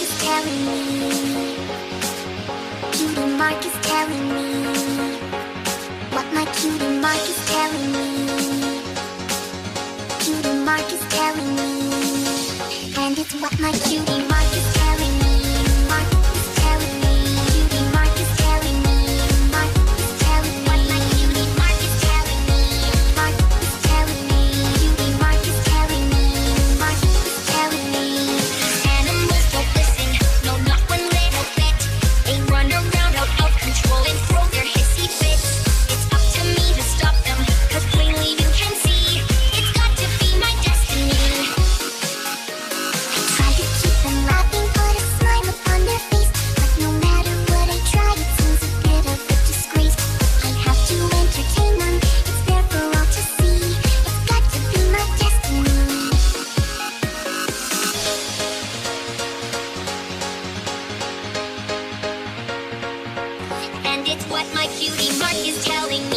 is telling me. Cutie mark is telling me. What my cutie mark is telling me. Cutie mark is telling me. And it's what my cutie mark is telling me. Mark is telling me. Cutie mark is telling me. Mark is telling me. What my cutie mark is telling me. Mark is telling me. Cutie mark is telling me. Mark is telling me. Animals don't listen, no, not one little bit. They run around out of control and throw their hissy fits. It's up to me to stop them, 'cause plainly you can see it's got to be my destiny. I try to keep them laughing, put a smile upon their face, but no matter what I try, it seems a bit of a disgrace. I have to entertain them, it's there for all to see. It's got to be my destiny. And it's what my cutie mark is telling me.